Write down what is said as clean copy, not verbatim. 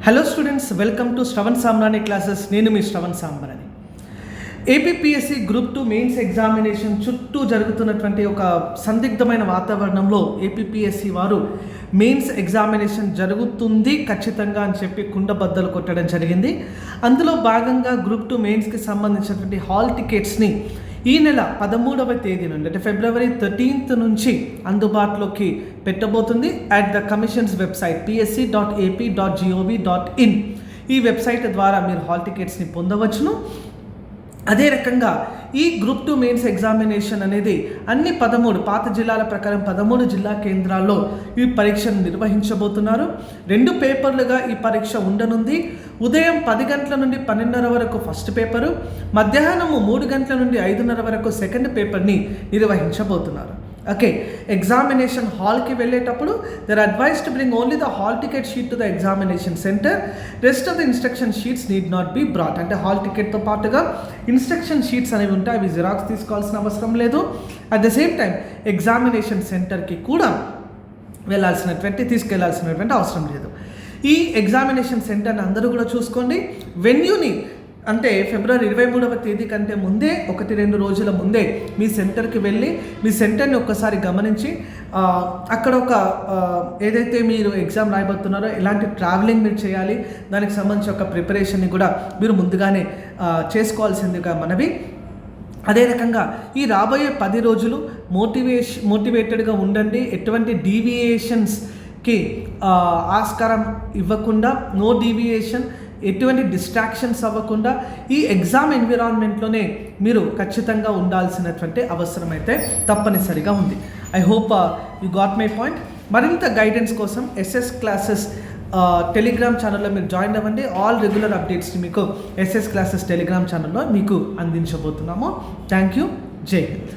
Hello students, welcome to Shravan సాంబ్రాణి classes. నేను మీ శ్రవణ్ సాంబ్రాణి. ఏపీపీఎస్సీ గ్రూప్ 2 మెయిన్స్ ఎగ్జామినేషన్ చుట్టూ జరుగుతున్నటువంటి ఒక సందిగ్ధమైన వాతావరణంలో ఏపీపీఎస్సీ వారు మెయిన్స్ ఎగ్జామినేషన్ జరుగుతుంది ఖచ్చితంగా అని చెప్పి కుండబద్దలు కొట్టడం జరిగింది. అందులో భాగంగా గ్రూప్ 2 మెయిన్స్కి సంబంధించినటువంటి హాల్ టికెట్స్ని ఈ నెల 13వ తేదీ నుండి అంటే ఫిబ్రవరి 13th నుంచి అందుబాటులోకి పెట్టబోతుంది at the commission's website psc.ap.gov.in. ఈ వెబ్సైట్ ద్వారా మీరు హాల్ టికెట్స్ని పొందవచ్చును. అదే రకంగా ఈ గ్రూప్ 2 మెయిన్స్ ఎగ్జామినేషన్ అనేది అన్ని 13 పాత జిల్లాల ప్రకారం 13 జిల్లా కేంద్రాల్లో ఈ పరీక్షను నిర్వహించబోతున్నారు. 2 పేపర్లుగా ఈ పరీక్ష ఉండనుంది. ఉదయం 10 గంటల నుండి 12:30 వరకు ఫస్ట్ పేపరు, మధ్యాహ్నము 3 గంటల నుండి 5:30 వరకు సెకండ్ పేపర్ని నిర్వహించబోతున్నారు. ఓకే, ఎగ్జామినేషన్ హాల్కి వెళ్ళేటప్పుడు they're advise to bring only the hall ticket sheet to the examination centre. Rest of the instruction sheets need not be brought. అంటే హాల్ టికెట్తో పాటుగా ఇన్స్ట్రక్షన్ షీట్స్ అనేవి ఉంటాయి, అవి జిరాక్స్ తీసుకోవాల్సిన అవసరం లేదు. At the same time examination సెంటర్కి కూడా తీసుకెళ్లాల్సినటువంటి అవసరం లేదు. ఈ ఎగ్జామినేషన్ సెంటర్ని అందరూ కూడా చూసుకోండి. వెన్యూని అంటే ఫిబ్రవరి 23వ తేదీ కంటే ముందే 1-2 రోజుల ముందే మీ సెంటర్కి వెళ్ళి మీ సెంటర్ని ఒక్కసారి గమనించి అక్కడ ఒక ఏదైతే మీరు ఎగ్జామ్ రాయబోతున్నారో ఎలాంటి ట్రావెలింగ్ మీరు చేయాలి, దానికి సంబంధించి ఒక ప్రిపరేషన్ని కూడా మీరు ముందుగానే చేసుకోవాల్సిందిగా మనవి. అదే రకంగా ఈ రాబోయే 10 రోజులు మోటివేటెడ్గా ఉండండి. ఎటువంటి డీవియేషన్స్కి ఆస్కారం ఇవ్వకుండా, నో డీవియేషన్, ఎటువంటి డిస్ట్రాక్షన్స్ అవ్వకుండా ఈ ఎగ్జామ్ ఎన్విరాన్మెంట్లోనే మీరు ఖచ్చితంగా ఉండాల్సినటువంటి అవసరం అయితే తప్పనిసరిగా ఉంది. I hope you got my point. మరింత గైడెన్స్ కోసం ఎస్ఎస్ క్లాసెస్ టెలిగ్రామ్ ఛానల్లో మీరు జాయిన్ అవ్వండి. ఆల్ రెగ్యులర్ అప్డేట్స్ని మీకు ఎస్ఎస్ క్లాసెస్ టెలిగ్రామ్ ఛానల్లో మీకు అందించబోతున్నాము. Thank you. జై హింద్.